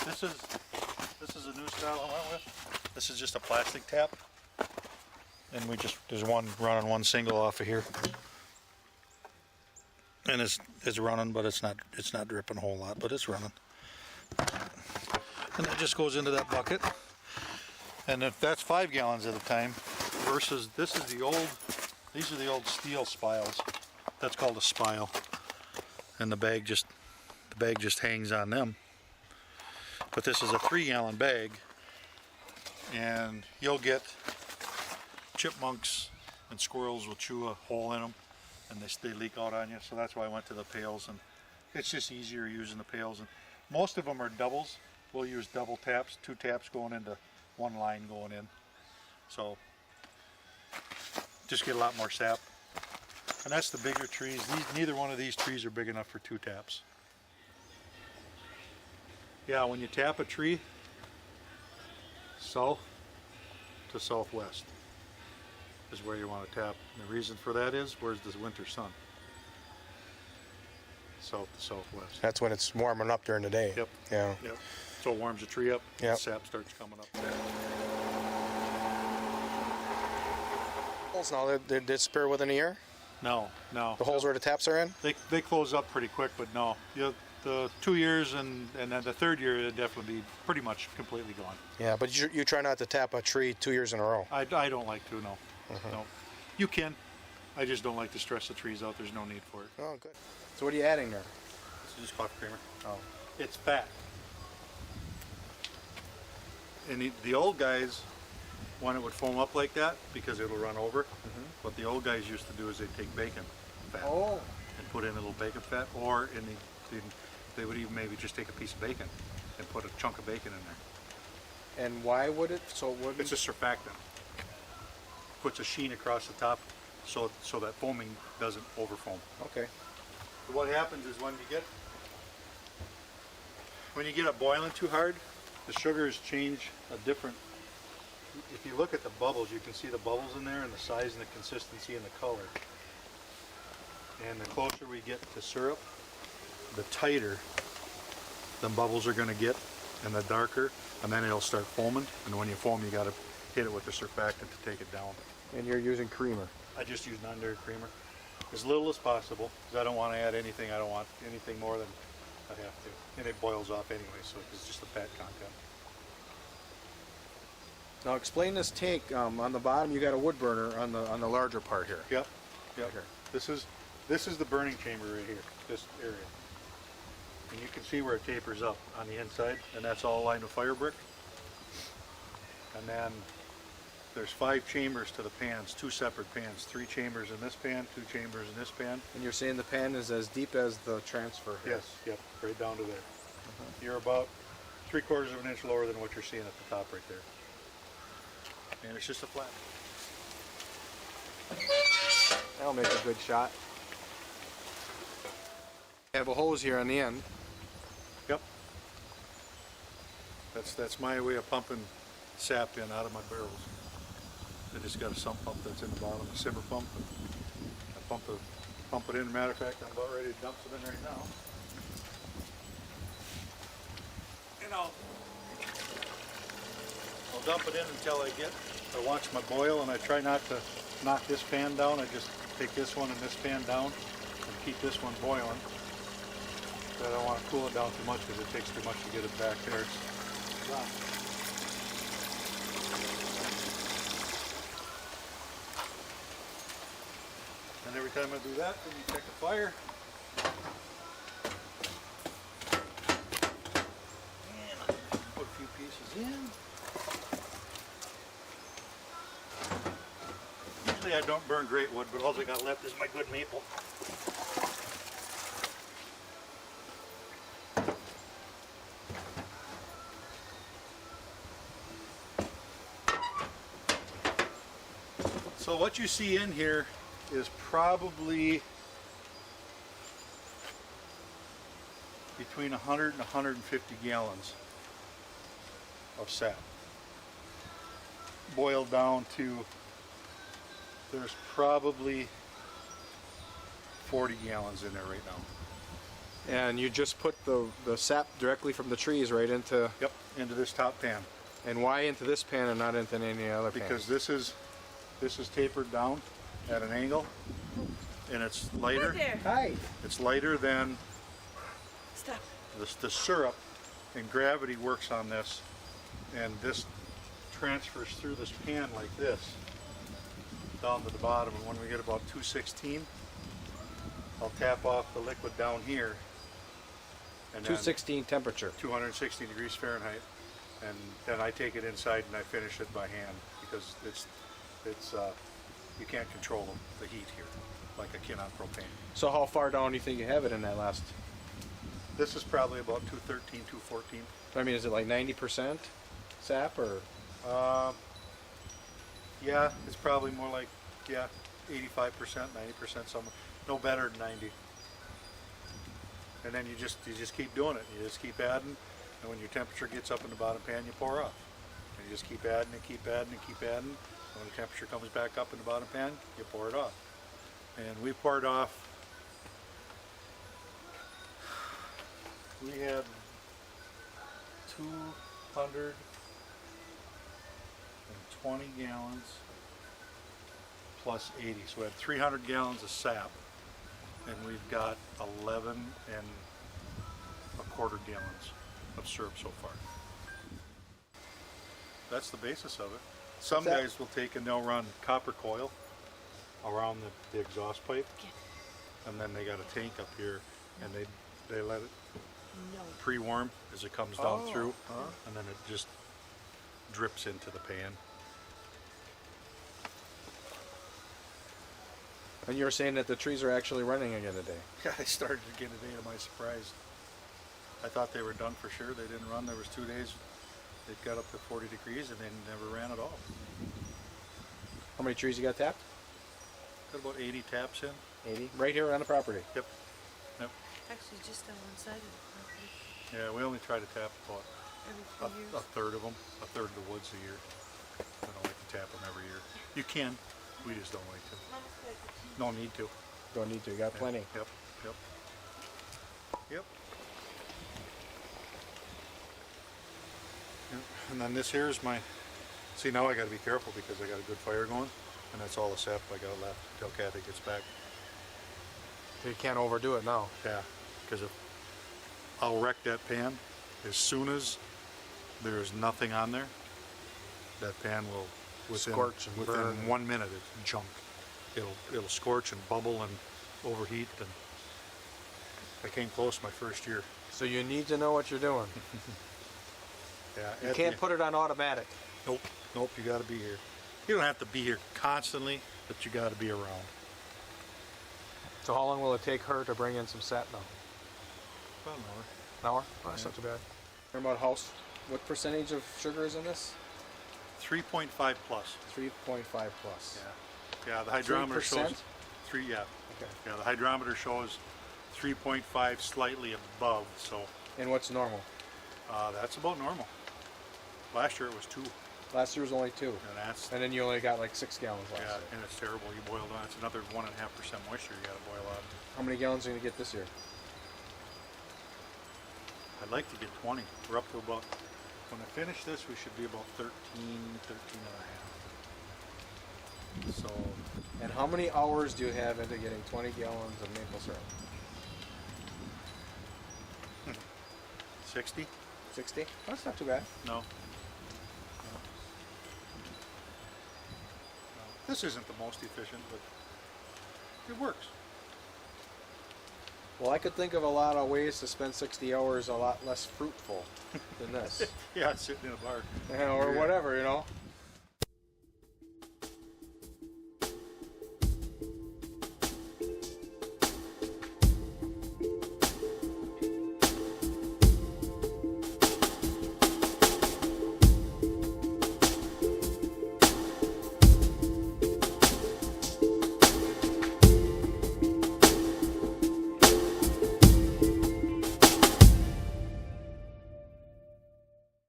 This is a new style I went with. This is just a plastic tap, and there's one running one single off of here, and it's running, but it's not dripping a whole lot, but it's running. And that just goes into that bucket, and if that's 5 gallons at a time, versus these are the old steel spiles. That's called a spile, and the bag just hangs on them. But this is a 3-gallon bag, and you'll get chipmunks and squirrels will chew a hole in them, and they leak out on you. So that's why I went to the pails, and it's just easier using the pails. And most of them are doubles. We'll use double taps, 2 taps going into one line going in. So just get a lot more sap. And that's the bigger trees. Neither one of these trees are big enough for 2 taps. Yeah, when you tap a tree, south to southwest is where you want to tap. And the reason for that is, where's the winter sun? South to southwest. That's when it's warming up during the day. Yep. Yeah. Yep. So it warms the tree up, yep. And sap starts coming up. Holes now, they disappear within a year? No. The holes where the taps are in? They close up pretty quick, but no. The 2 years and then the 3rd year, it'd definitely be pretty much completely gone. Yeah, but you try not to tap a tree 2 years in a row. I don't like to, no. No. You can. I just don't like to stress the trees out. There's no need for it. Oh, good. So what are you adding there? This is just coffee creamer. Oh. It's fat. And the old guys want it would foam up like that because it'll run over. What the old guys used to do is they'd take bacon fat and put in a little bacon fat, or they would even maybe just take a piece of bacon and put a chunk of bacon in there. And why would it? So it wouldn't? It's a surfactant. Puts a sheen across the top so that foaming doesn't over foam. Okay. So what happens is when you get it boiling too hard, the sugars change a different. If you look at the bubbles, you can see the bubbles in there and the size and the consistency and the color. And the closer we get to syrup, the tighter the bubbles are going to get, and the darker, and then it'll start foaming. And when you foam, you got to hit it with the surfactant to take it down. And you're using creamer? I just use non-dairy creamer, as little as possible, because I don't want to add anything. I don't want anything more than I have to. And it boils off anyway, so it's just the fat content. Now explain this tank. On the bottom, you got a wood burner on the larger part here. Yep. Yep. Right here. This is the burning chamber right here, this area. And you can see where it tapers up on the inside, and that's all lined with fire brick. And then there's 5 chambers to the pans, 2 separate pans, 3 chambers in this pan, 2 chambers in this pan. And you're saying the pan is as deep as the transfer here? Yes, yep, right down to there. You're about 3/4 of an inch lower than what you're seeing at the top right there. And it's just a flat. That'll make a good shot. You have a hose here on the end. Yep. That's my way of pumping sap in out of my barrels. I just got a sump pump that's in the bottom, a simmer pump. And I pump it in. Matter of fact, I'm about ready to dump it in right now. And I'll dump it in until I watch my boil, and I try not to knock this pan down. I just take this one and this pan down and keep this one boiling. But I don't want to cool it down too much because it takes too much to get it back there. It's done. And every time I do that, then you check the fire. And put a few pieces in. Usually I don't burn great wood, but all I got left is my good maple. So what you see in here is probably between 100 and 150 gallons of sap. Boiled down to, there's probably 40 gallons in there right now. And you just put the sap directly from the trees right into. Yep, into this top pan. And why into this pan and not into any other pan? Because this is tapered down at an angle, and it's lighter. Hi there. Hi. It's lighter than Stop. the syrup, and gravity works on this, and this transfers through this pan like this down to the bottom. And when we get about 216, I'll tap off the liquid down here. And 216 temperature. 260 degrees Fahrenheit, and then I take it inside and I finish it by hand, because it's you can't control the heat here like I can on propane. So how far down do you think you have it in that last? This is probably about 213, 214. I mean, is it like 90% sap or? Yeah, it's probably more like 85%, 90%, somewhere. No better than 90. And then you just keep doing it. You just keep adding, and when your temperature gets up in the bottom pan, you pour off. And you just keep adding and keep adding and keep adding. And when the temperature comes back up in the bottom pan, you pour it off. And we poured off. We had 220 gallons plus 80, so we had 300 gallons of sap. And we've got 11 and a quarter gallons of syrup so far. That's the basis of it. Some guys will take and they'll run copper coil around the exhaust pipe, and then they got a tank up here, and they let it pre-warm as it comes down through, and then it just drips into the pan. And you're saying that the trees are actually running again today? Yeah, I started again today to my surprise. I thought they were done for sure. They didn't run. There was 2 days. It got up to 40 degrees and they never ran at all. How many trees you got tapped? Got about 80 taps in. 80? Right here on the property? Yep. Yep. Actually, just on one side of the property. Yeah, we only try to tap about Every a 3 years. third of them, a third of the woods a year. I don't like to tap them every year. You can, we just don't like to. No need to. Don't need to, you got plenty. Yep, yep. Yep. Yep. And then this here is my, see now I gotta be careful because I got a good fire going, and that's all the sap I got left until Kathy gets back. So you can't overdo it now. Yeah, because I'll wreck that pan as soon as there's nothing on there. That pan will, Scorch and within burn. 1 minute, it's junk. It'll scorch and bubble and overheat, and I came close my first year. So you need to know what you're doing. Yeah, You can't put it on automatic. Nope, nope. You got to be here. You don't have to be here constantly, but you got to be around. So how long will it take her to bring in some sap now? About an hour. An hour? Oh, that's not too bad. About house, what percentage of sugar is in this? 3.5 plus. 3.5 plus. Yeah, yeah. The hydrometer 3%? shows 3. Yeah, Okay. yeah. The hydrometer shows 3.5, slightly above. So And what's normal? that's about normal. Last year it was 2, and Last year was only 2. that's And then you only got like 6 gallons last yeah, year. and it's terrible. You boil on. It's another 1.5% moisture you got to boil on. How many gallons are you going to get this year? I'd like to get 20. We're up to about. When I finish this, we should be about 13 and a half. So And how many hours do you have into getting 20 gallons of maple syrup? 60? 60? That's not too bad. No. No. This isn't the most efficient, but it works. Well, I could think of a lot of ways to spend 60 hours a lot less fruitful than this. Yeah, sitting in a bar. Or Yeah. whatever, you know.